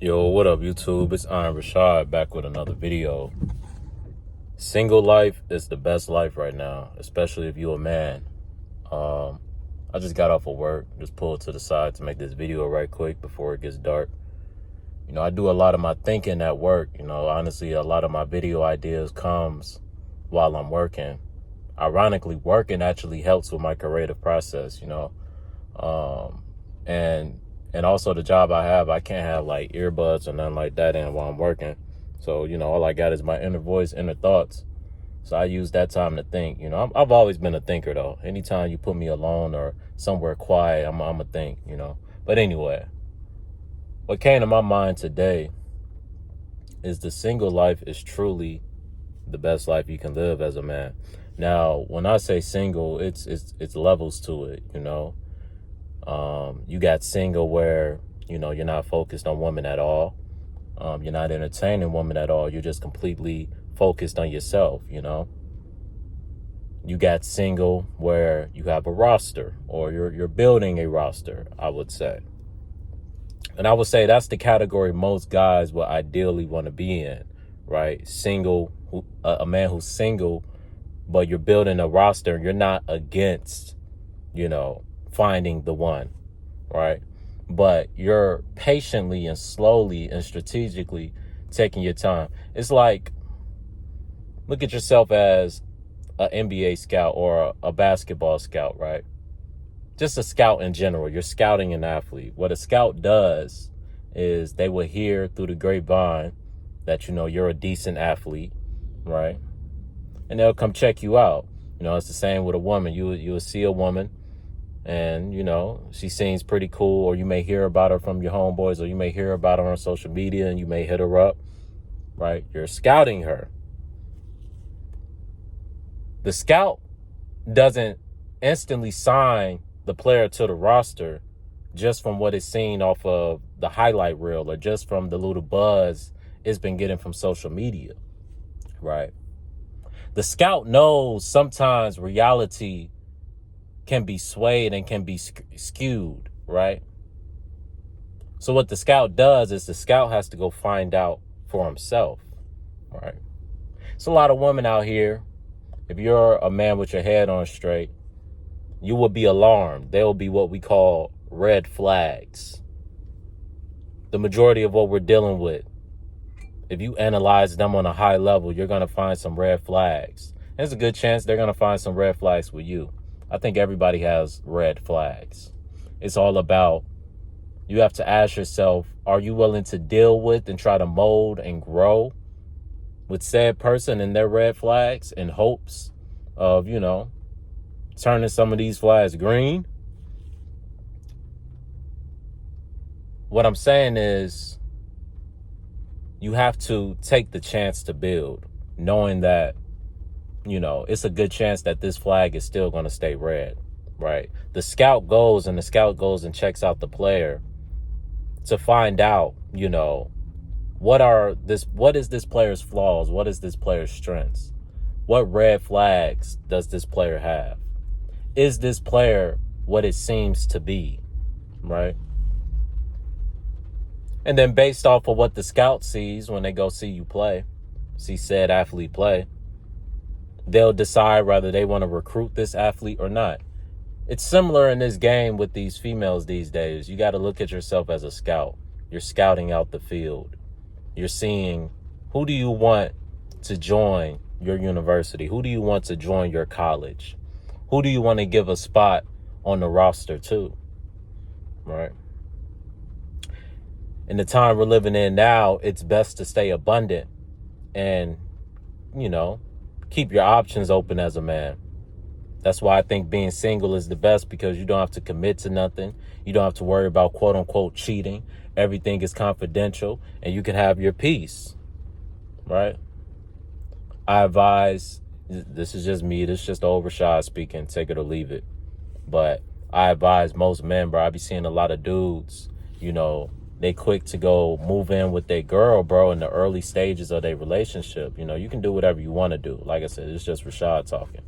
Yo, what up, YouTube? It's Richawd back with another video. Single life is the best life right now, especially if you're a man. I just got off of work, just pulled to the side to make this video right quick before it gets dark. I do a lot of my thinking at work. Honestly, a lot of my video ideas comes while I'm working. Ironically, working actually helps with my creative process, and also the job I have, I can't have like earbuds or nothing like that in while I'm working. So, all I got is my inner voice, inner thoughts. So I use that time to think. I've always been a thinker though. Anytime you put me alone or somewhere quiet, I'm a think, But anyway, what came to my mind today is the single life is truly the best life you can live as a man. Now, when I say single, it's levels to it, You got single where, you're not focused on women at all. You're not entertaining women at all. You're just completely focused on yourself, You got single where you have a roster, or you're building a roster, I would say. And I would say that's the category most guys would ideally want to be in, right? Single, a man who's single, but you're building a roster and you're not against, finding the one, right? But you're patiently and slowly and strategically taking your time. It's like, look at yourself as an NBA scout or a basketball scout, right? Just a scout in general. You're scouting an athlete. What a scout does is they will hear through the grapevine that, you're a decent athlete, right? And they'll come check you out. It's the same with a woman. You will see a woman and, she seems pretty cool, or you may hear about her from your homeboys, or you may hear about her on social media and you may hit her up, right? You're scouting her. The scout doesn't instantly sign the player to the roster just from what is seen off of the highlight reel or just from the little buzz it's been getting from social media, right? The scout knows sometimes reality can be swayed and can be skewed, right? So what the scout does is the scout has to go find out for himself, right? It's a lot of women out here. If you're a man with your head on straight, you will be alarmed. There will be what we call red flags. The majority of what we're dealing with, if you analyze them on a high level, you're going to find some red flags. There's a good chance they're going to find some red flags with you. I think everybody has red flags. It's all about, you have to ask yourself, are you willing to deal with and try to mold and grow with said person and their red flags in hopes of, turning some of these flags green? What I'm saying is, you have to take the chance to build, knowing that, it's a good chance that this flag is still going to stay red, right? The scout goes and checks out the player to find out, what is this player's flaws? What is this player's strengths? What red flags does this player have? Is this player what it seems to be, right? And then based off of what the scout sees when they go see said athlete play, they'll decide whether they want to recruit this athlete or not. It's similar in this game with these females these days. You got to look at yourself as a scout. You're scouting out the field. You're seeing, who do you want to join your university? Who do you want to join your college? Who do you want to give a spot on the roster to, right? In the time we're living in now, it's best to stay abundant and, keep your options open as a man. That's why I think being single is the best, because you don't have to commit to nothing. You don't have to worry about quote unquote cheating. Everything is confidential and you can have your peace, right? I advise, this is just me, this is just old Richawd speaking, take it or leave it. But I advise most men, bro, I be seeing a lot of dudes, they quick to go move in with their girl, bro, in the early stages of their relationship. You can do whatever you want to do. Like I said, it's just Richawd talking.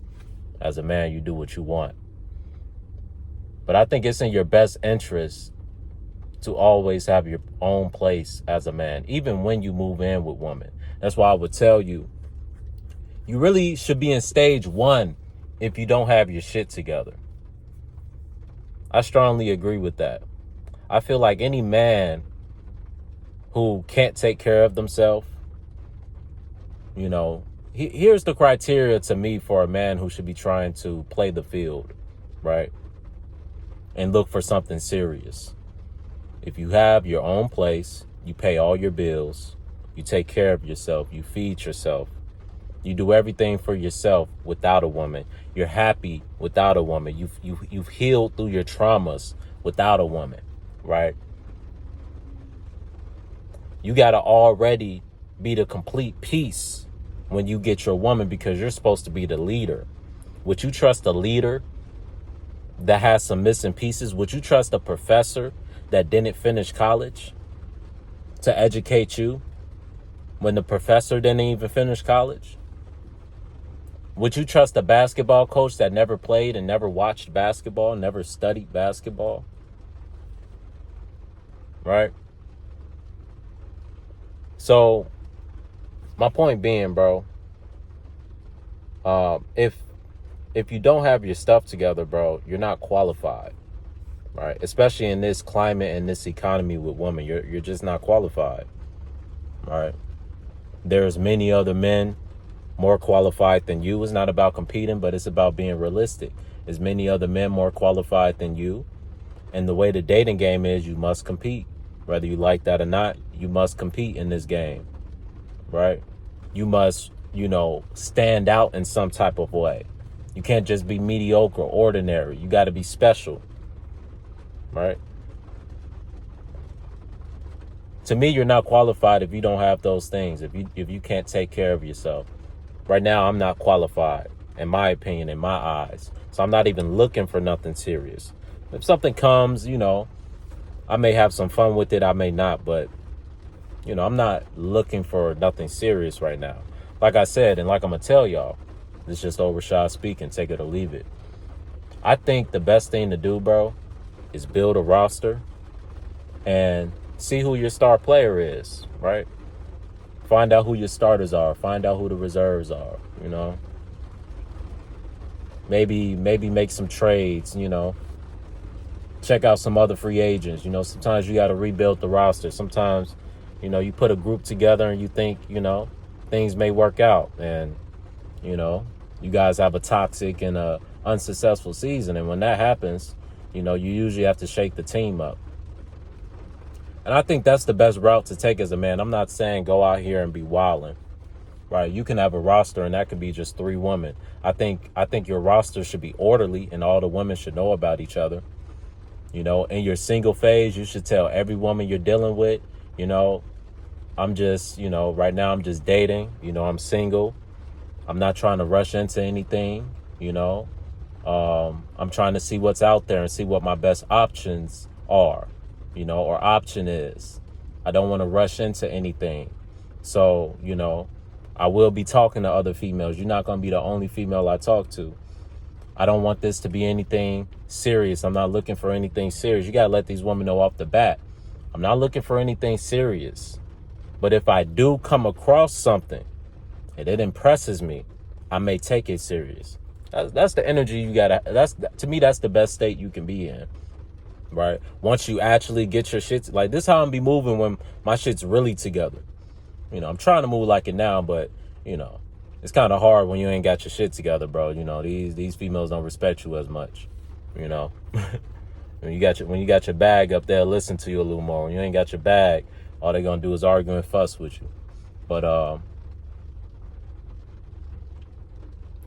As a man, you do what you want. But I think it's in your best interest to always have your own place as a man, even when you move in with women. That's why I would tell you, you really should be in stage 1 if you don't have your shit together. I strongly agree with that. I feel like any man who can't take care of themselves, here's the criteria to me for a man who should be trying to play the field, right? And look for something serious. If you have your own place, you pay all your bills, you take care of yourself, you feed yourself, you do everything for yourself without a woman. You're happy without a woman. You've healed through your traumas without a woman, right? You got to already be the complete piece when you get your woman, because you're supposed to be the leader. Would you trust a leader that has some missing pieces? Would you trust a professor that didn't finish college to educate you when the professor didn't even finish college? Would you trust a basketball coach that never played and never watched basketball, never studied basketball? Right? So, my point being, bro, if you don't have your stuff together, bro, you're not qualified, right? Especially in this climate and this economy with women, you're just not qualified, right? There's many other men more qualified than you. It's not about competing, but it's about being realistic. There's many other men more qualified than you. And the way the dating game is, you must compete. Whether you like that or not, you must compete in this game, right? You must, stand out in some type of way. You can't just be mediocre, ordinary. You got to be special, right? To me, you're not qualified if you don't have those things, if you can't take care of yourself. Right now, I'm not qualified, in my opinion, in my eyes. So I'm not even looking for nothing serious. If something comes, I may have some fun with it, I may not, but, I'm not looking for nothing serious right now. Like I said, and like I'm going to tell y'all, this is just Richawd speaking, take it or leave it. I think the best thing to do, bro, is build a roster and see who your star player is, right? Find out who your starters are. Find out who the reserves are, Maybe make some trades, Check out some other free agents. Sometimes you got to rebuild the roster. Sometimes, you put a group together and you think, things may work out. And, you guys have a toxic and a unsuccessful season. And when that happens, you usually have to shake the team up. And I think that's the best route to take as a man. I'm not saying go out here and be wilding, right? You can have a roster and that could be just 3 women. I think your roster should be orderly and all the women should know about each other. In your single phase, you should tell every woman you're dealing with, I'm just, right now I'm just dating, I'm single. I'm not trying to rush into anything, I'm trying to see what's out there and see what my best options are. Or option is. I don't want to rush into anything. So, I will be talking to other females. You're not going to be the only female I talk to. I don't want this to be anything serious. I'm not looking for anything serious. You got to let these women know off the bat. I'm not looking for anything serious. But if I do come across something and it impresses me, I may take it serious. That's the energy you got to, to me, that's the best state you can be in. Right? Once you actually get your shit, like this how I'm be moving when my shit's really together. I'm trying to move like it now, but, it's kind of hard when you ain't got your shit together, bro. These females don't respect you as much, when you got your bag up there, listen to you a little more. When you ain't got your bag, all they gonna do is argue and fuss with you. But,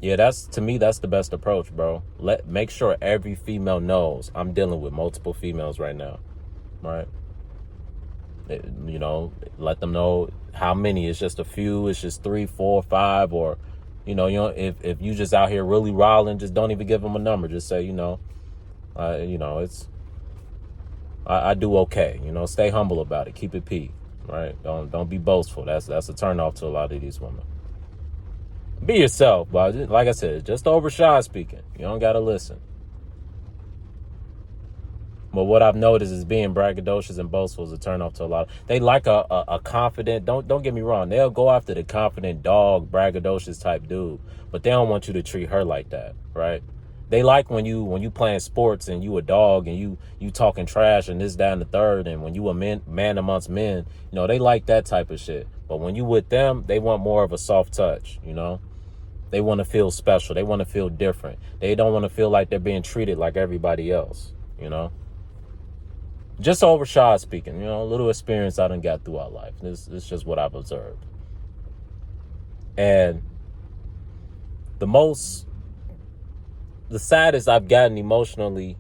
yeah, to me, that's the best approach, bro. Make sure every female knows I'm dealing with multiple females right now, right? Let them know how many. It's just a few. It's just 3, 4, 5, or, if you just out here really riling, just don't even give them a number. Just say, it's, I do okay. Stay humble about it. Keep it P, right? Don't be boastful. That's a turn off to a lot of these women. Be yourself, but like I said, just Richawd speaking. You don't gotta listen. But what I've noticed is being braggadocious and boastful is a turn off to a lot. They like a confident. Don't get me wrong. They'll go after the confident dog, braggadocious type dude, but they don't want you to treat her like that, right? They like when you playing sports and you a dog and you talking trash and this, that, and the third, and when you a man amongst men, they like that type of shit. But when you with them, they want more of a soft touch, They want to feel special. They want to feel different. They don't want to feel like they're being treated like everybody else, Just over Richawd speaking, a little experience I done got throughout life. This is just what I've observed. And the saddest I've gotten emotionally,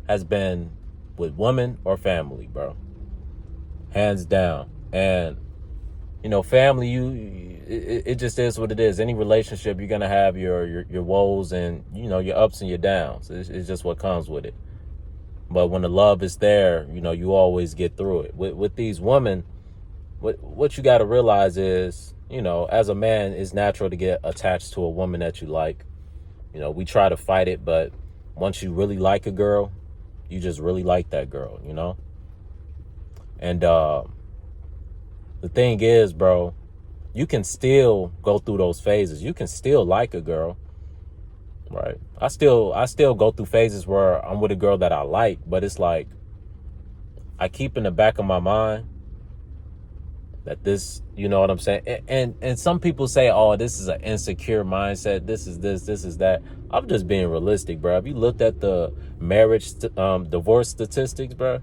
has been with women or family, bro. Hands down. And, family, it just is what it is. Any relationship, you're going to have your woes and, your ups and your downs. It's just what comes with it. But when the love is there, you always get through it. With these women, what you got to realize is, as a man, it's natural to get attached to a woman that you like. We try to fight it, but once you really like a girl, you just really like that girl, And the thing is, bro, you can still go through those phases. You can still like a girl, right? I still go through phases where I'm with a girl that I like, but it's like I keep in the back of my mind that this, you know what I'm saying? And some people say, oh, this is an insecure mindset. This is this is that. I'm just being realistic, bro. Have you looked at the marriage, divorce statistics, bro?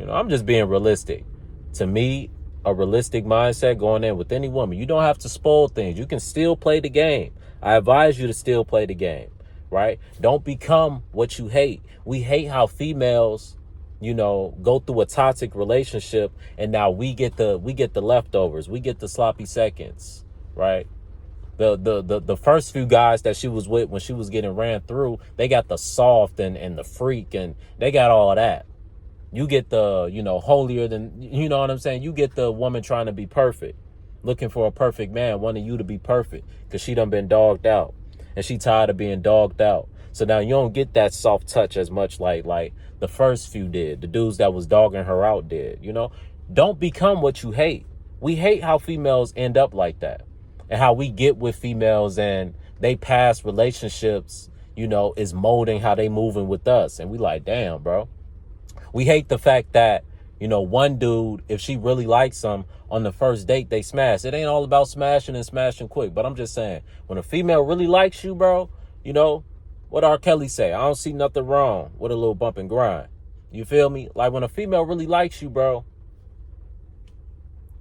I'm just being realistic. To me, a realistic mindset going in with any woman, you don't have to spoil things. You can still play the game. I advise you to still play the game, right? Don't become what you hate. We hate how females, go through a toxic relationship and now we get the leftovers. We get the sloppy seconds, right? The first few guys that she was with when she was getting ran through, they got the soft and the freak and they got all of that. You get the, holier than, you know what I'm saying? You get the woman trying to be perfect, looking for a perfect man, wanting you to be perfect because she done been dogged out and she tired of being dogged out. So now you don't get that soft touch as much like the first few did. The dudes that was dogging her out did, Don't become what you hate. We hate how females end up like that and how we get with females and they past relationships, is molding how they moving with us. And we like, damn, bro. We hate the fact that, one dude, if she really likes him on the first date, they smash. It ain't all about smashing and smashing quick. But I'm just saying, when a female really likes you, bro, what R. Kelly say? I don't see nothing wrong with a little bump and grind. You feel me? Like when a female really likes you, bro,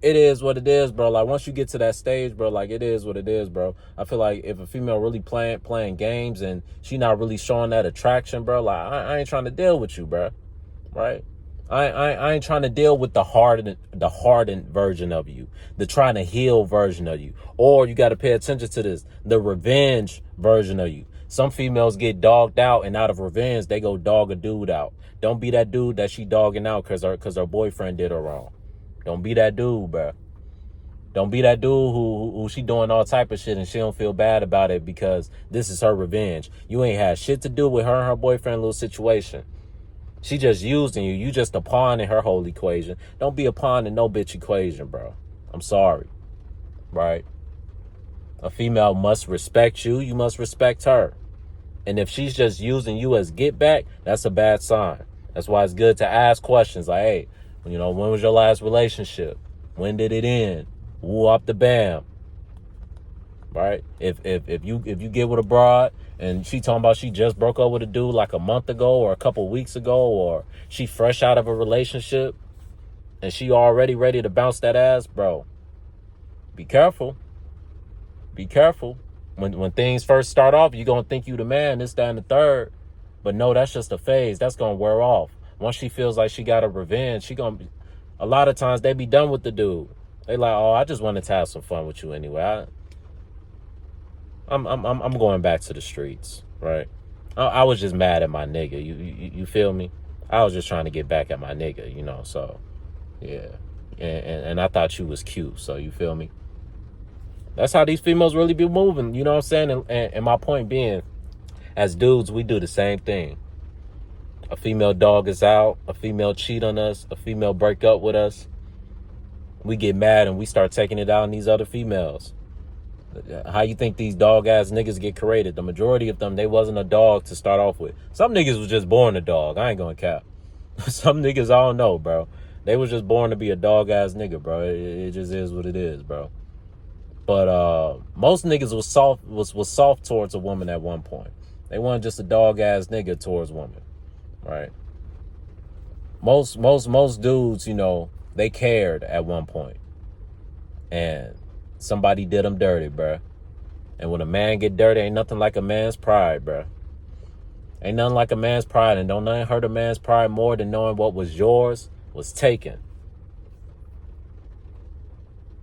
it is what it is, bro. Like once you get to that stage, bro, like it is what it is, bro. I feel like if a female really playing games and she not really showing that attraction, bro, like I ain't trying to deal with you, bro. Right? I ain't trying to deal with the hardened version of you, the trying to heal version of you. Or you got to pay attention to this, the revenge version of you. Some females get dogged out and out of revenge, they go dog a dude out. Don't be that dude that she dogging out because her boyfriend did her wrong. Don't be that dude, bro. Don't be that dude who she doing all type of shit and she don't feel bad about it because this is her revenge. You ain't had shit to do with her and her boyfriend little situation. She just using you. You just a pawn in her whole equation. Don't be a pawn in no bitch equation, bro. I'm sorry. Right? A female must respect you. You must respect her. And if she's just using you as get back, that's a bad sign. That's why it's good to ask questions like, hey, when was your last relationship? When did it end? Woo up the bam. Right? If you get with a broad and she talking about she just broke up with a dude like a month ago or a couple weeks ago, or she fresh out of a relationship and she already ready to bounce that ass, bro, be careful. Be careful. When things first start off, you're going to think you the man, this, that, and the third. But no, that's just a phase. That's going to wear off. Once she feels like she got a revenge, a lot of times they be done with the dude. They like, oh, I just wanted to have some fun with you anyway. I'm going back to the streets, right? I was just mad at my nigga. You feel me? I was just trying to get back at my nigga, so yeah. And I thought you was cute, so you feel me? That's how these females really be moving, you know what I'm saying? And my point being, as dudes, we do the same thing. A female dog us out, a female cheat on us, a female break up with us, we get mad and we start taking it out on these other females. How you think these dog ass niggas get created? The majority of them, they wasn't a dog to start off with. Some niggas was just born a dog. I ain't gonna cap. Some niggas, I don't know, bro. They was just born to be a dog ass nigga, bro. It just is what it is, bro. But most niggas was soft towards a woman at one point. They weren't just a dog ass nigga towards women, right? Most dudes, you know, they cared at one point, and somebody did them dirty, bruh. And when a man get dirty, ain't nothing like a man's pride, bruh. Ain't nothing like a man's pride, and don't nothing hurt a man's pride more than knowing what was yours was taken.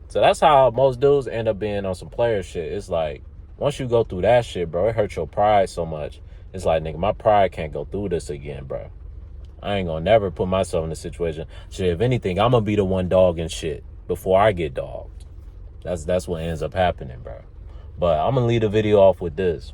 So that's how most dudes end up being on some player shit. It's like, once you go through that shit, bro, it hurts your pride so much. It's like, nigga, my pride can't go through this again, bro. I ain't gonna never put myself in a situation. Shit, if anything, I'm gonna be the one dogging shit before I get dogged. That's what ends up happening, bro. But I'm gonna leave the video off with this.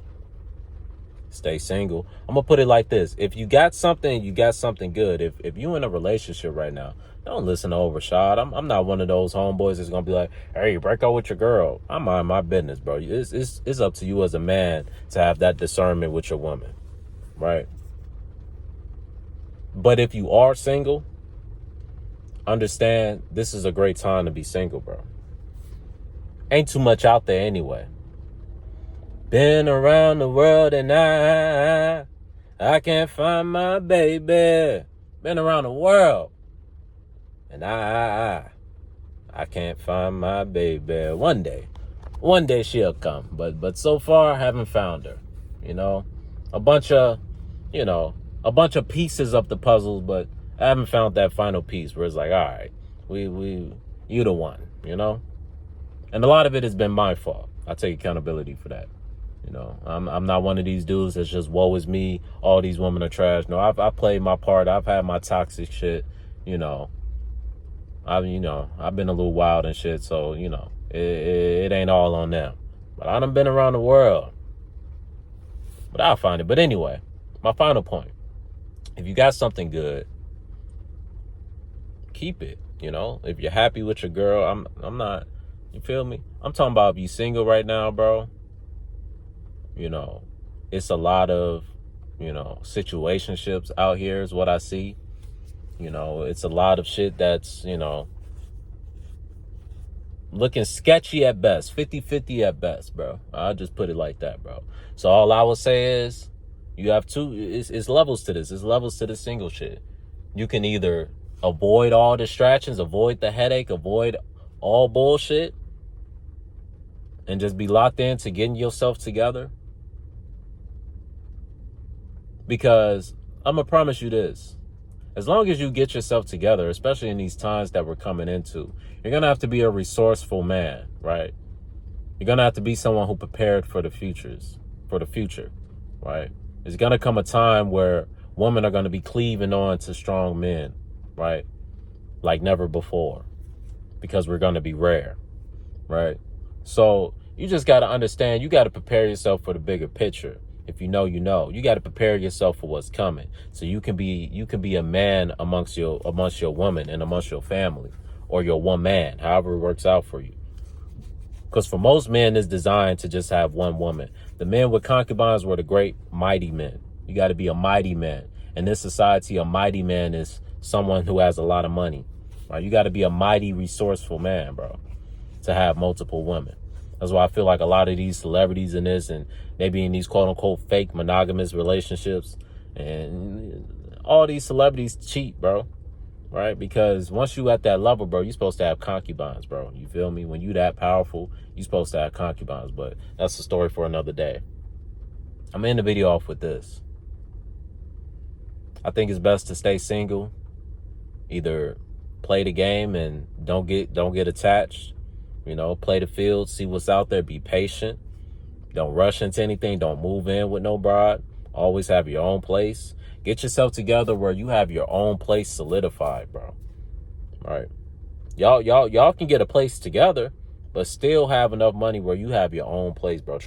Stay single. I'm gonna put it like this. If you got something, you got something good. If you in a relationship right now, don't listen to Richawd. I'm not one of those homeboys that's gonna be like, hey, break up with your girl. I mind my business, bro. It's up to you as a man to have that discernment with your woman, right? But if you are single, understand this is a great time to be single, bro. Ain't too much out there anyway. Been around the world and I can't find my baby. Been around the world and I can't find my baby. One day she'll come. But so far I haven't found her. You know, a bunch of pieces of the puzzle, but I haven't found that final piece where it's like, all right, you the one, you know? And a lot of it has been my fault. I take accountability for that. You know, I'm not one of these dudes that's just woe is me. All these women are trash. No, I've played my part. I've had my toxic shit. You know, I've been a little wild and shit. So you know, it ain't all on them. But I done been around the world. But I'll find it. But anyway, my final point: if you got something good, keep it. You know, if you're happy with your girl, I'm not. You feel me? I'm talking about if you single right now, bro. You know, it's a lot of, situationships out here is what I see. You know, it's a lot of shit that's, looking sketchy at best, 50-50 at best, bro. I'll just put it like that, bro. So all I will say is you have it's levels to this. It's levels to the single shit. You can either avoid all distractions, avoid the headache, avoid all bullshit, and just be locked into getting yourself together. Because I'm going to promise you this. As long as you get yourself together, especially in these times that we're coming into, you're going to have to be a resourceful man, right? You're going to have to be someone who prepared for the future, right? There's going to come a time where women are going to be cleaving on to strong men, right? Like never before, because we're going to be rare, right? So you just got to understand, you got to prepare yourself for the bigger picture. If you know, you got to prepare yourself for what's coming. So you can be a man amongst your woman and amongst your family, or your one man, however it works out for you. Because for most men, it's designed to just have one woman. The men with concubines were the great mighty men. You got to be a mighty man. In this society, a mighty man is someone who has a lot of money. Right? You got to be a mighty, resourceful man, bro, to have multiple women. That's why I feel like a lot of these celebrities in this, and they be in these quote unquote fake monogamous relationships, and all these celebrities cheat, bro. Right? Because once you at that level, bro, you're supposed to have concubines, bro. You feel me? When you that powerful, you're supposed to have concubines. But that's a story for another day. I'm gonna end the video off with this. I think it's best to stay single. Either play the game and don't get attached. You know, play the field, see what's out there, be patient. Don't rush into anything. Don't move in with no broad. Always have your own place. Get yourself together where you have your own place solidified, bro. All right. Y'all can get a place together, but still have enough money where you have your own place, bro.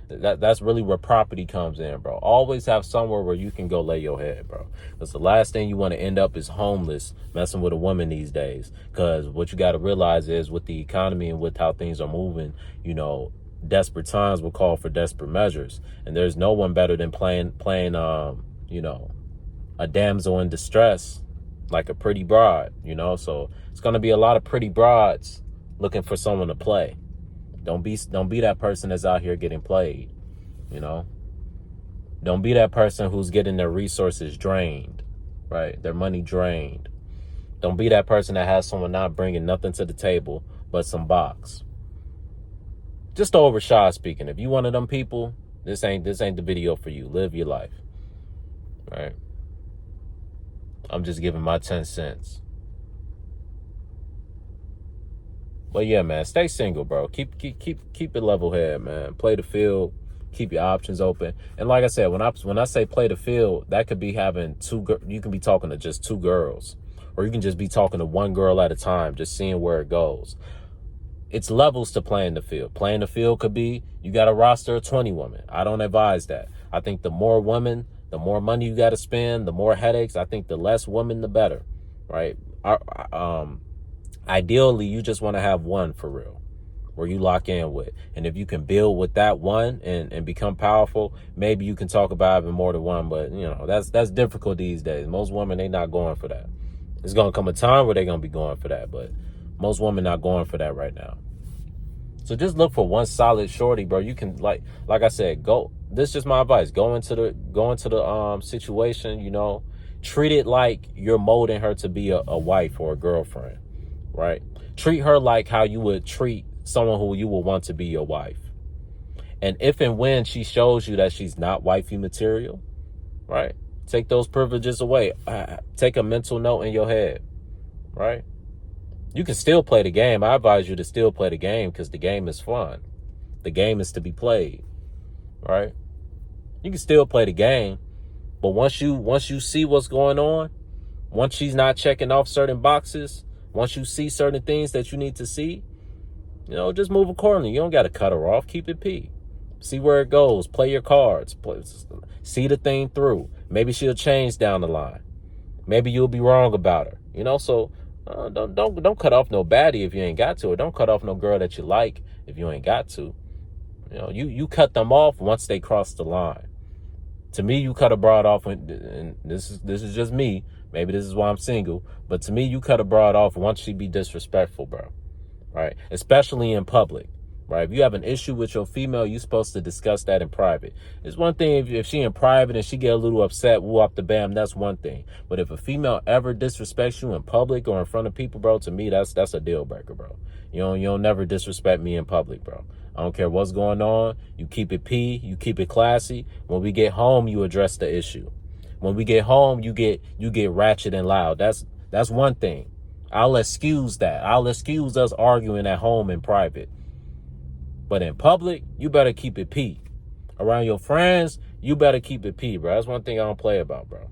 That's really where property comes in, bro. Always have somewhere where you can go lay your head, bro. Because the last thing you want to end up is homeless, messing with a woman these days. Because what you got to realize is with the economy and with how things are moving, desperate times will call for desperate measures. And there's no one better than playing, a damsel in distress, like a pretty broad, so it's going to be a lot of pretty broads looking for someone to play. Don't be that person that's out here getting played. Don't be that person who's getting their resources drained, right? Their money drained. Don't be that person that has someone not bringing nothing to the table but some box. Just over Richawd speaking. If you one of them people, this ain't the video for you. Live your life, right? I'm just giving my 10 cents. But yeah, man, stay single, bro. Keep it level head, man. Play the field. Keep your options open. And like I said, when I say play the field, that could be having you can be talking to just 2 girls, or you can just be talking to 1 girl at a time, just seeing where it goes. It's levels to playing the field. Playing the field could be you got a roster of 20 women. I don't advise that. I think the more women, the more money you got to spend, the more headaches. I think the less women, the better, right? Ideally, you just want to have one for real, where you lock in with. And if you can build with that one and become powerful, maybe you can talk about having more than one. But, that's difficult these days. Most women, they not going for that. There's going to come a time where they're going to be going for that. But most women not going for that right now. So just look for one solid shorty, bro. You can, like I said, go. This is just my advice. Go into the situation, treat it like you're molding her to be a wife or a girlfriend, right? Treat her like how you would treat someone who you would want to be your wife. And if and when she shows you that she's not wifey material, right? Take those privileges away. Take a mental note in your head, right? You can still play the game. I advise you to still play the game because the game is fun. The game is to be played, right? You can still play the game, but once you see what's going on, once she's not checking off certain boxes, once you see certain things that you need to see, just move accordingly. You don't got to cut her off. Keep it P. See where it goes. Play your cards. See the thing through. Maybe she'll change down the line. Maybe you'll be wrong about her. So don't cut off no baddie if you ain't got to, or don't cut off no girl that you like if you ain't got to. You cut them off once they cross the line. To me, you cut a broad off, and this is just me. Maybe this is why I'm single, but to me, you cut a broad off once she be disrespectful, bro. Right? Especially in public. Right? If you have an issue with your female, you're supposed to discuss that in private. It's one thing if she in private and she get a little upset, woo up the bam, that's one thing. But if a female ever disrespects you in public or in front of people, bro, to me, that's a deal breaker, bro. You don't never disrespect me in public, bro. I don't care what's going on. You keep it P, you keep it classy. When we get home, you address the issue. When we get home, you get ratchet and loud. That's one thing. I'll excuse that. I'll excuse us arguing at home in private. But in public, you better keep it P. Around your friends, you better keep it P, bro. That's one thing I don't play about, bro.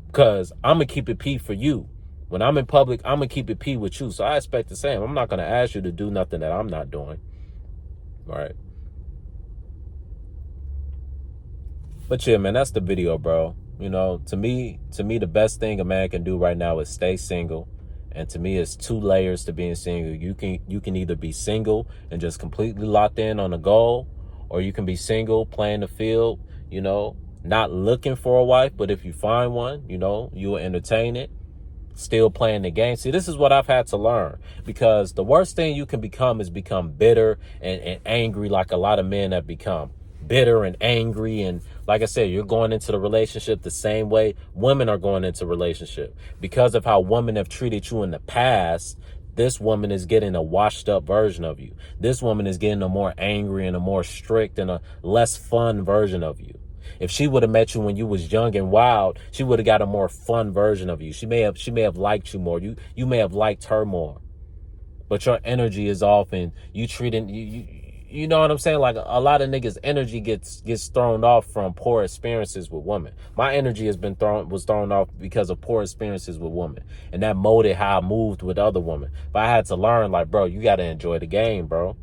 Because I'm going to keep it P for you. When I'm in public, I'm going to keep it P with you. So I expect the same. I'm not going to ask you to do nothing that I'm not doing. All right. But yeah, man, that's the video, bro. To me, the best thing a man can do right now is stay single. And to me, it's 2 layers to being single. You can either be single and just completely locked in on a goal, or you can be single, playing the field, not looking for a wife. But if you find one, you'll entertain it, still playing the game. See, this is what I've had to learn, because the worst thing you can become is become bitter and angry, like a lot of men have become. Bitter and angry, and like I said, you're going into the relationship the same way women are going into relationship. Because of how women have treated you in the past, this woman is getting a washed up version of you. This woman is getting a more angry and a more strict and a less fun version of you. If she would have met you when you was young and wild, she would have got a more fun version of you. She may have liked you more. You may have liked her more. But your energy is off, and you treating you know what I'm saying? Like a lot of niggas' energy gets thrown off from poor experiences with women. My energy was thrown off because of poor experiences with women, and that molded how I moved with other women. But I had to learn, like, bro, you got to enjoy the game, bro.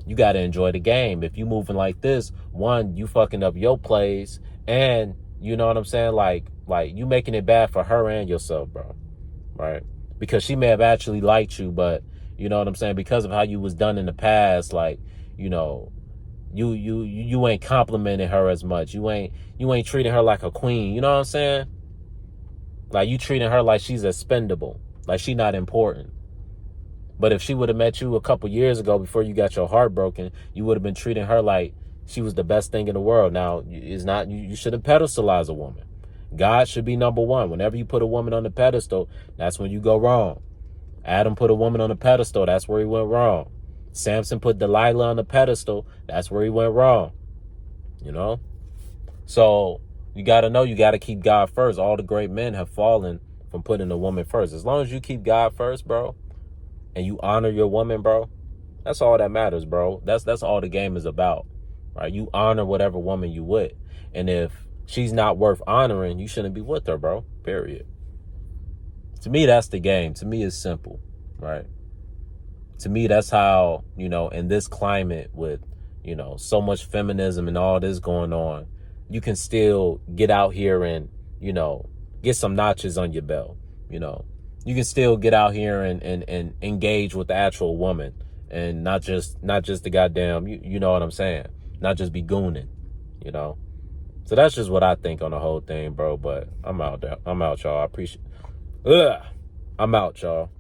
You got to enjoy the game. If you moving like this, one, you fucking up your plays, and you know what I'm saying? Like you making it bad for her and yourself, bro. Right? Because she may have actually liked you, but you know what I'm saying? Because of how you was done in the past, like, you know, you ain't complimenting her as much. You ain't treating her like a queen. You know what I'm saying? Like, you treating her like she's expendable, like she not important. But if she would have met you a couple years ago before you got your heart broken, you would have been treating her like she was the best thing in the world. Now, it's not, you shouldn't pedestalize a woman. God should be number one. Whenever you put a woman on the pedestal, that's when you go wrong. Adam put a woman on the pedestal. That's where he went wrong. Samson put Delilah on the pedestal. That's where he went wrong. You know? So you got to know, you got to keep God first. All the great men have fallen from putting a woman first. As long as you keep God first, bro, and you honor your woman, bro, that's all that matters, bro. That's all the game is about, right? You honor whatever woman you with. And if she's not worth honoring, you shouldn't be with her, bro, period. To me, that's the game. To me, it's simple, right? To me, that's how, you know, in this climate with, you know, so much feminism and all this going on, you can still get out here and, you know, get some notches on your belt, you know. You can still get out here and engage with the actual woman and not just the goddamn, you know what I'm saying? Not just be gooning, you know. So that's just what I think on the whole thing, bro. But I'm out, y'all. I appreciate I'm out, y'all.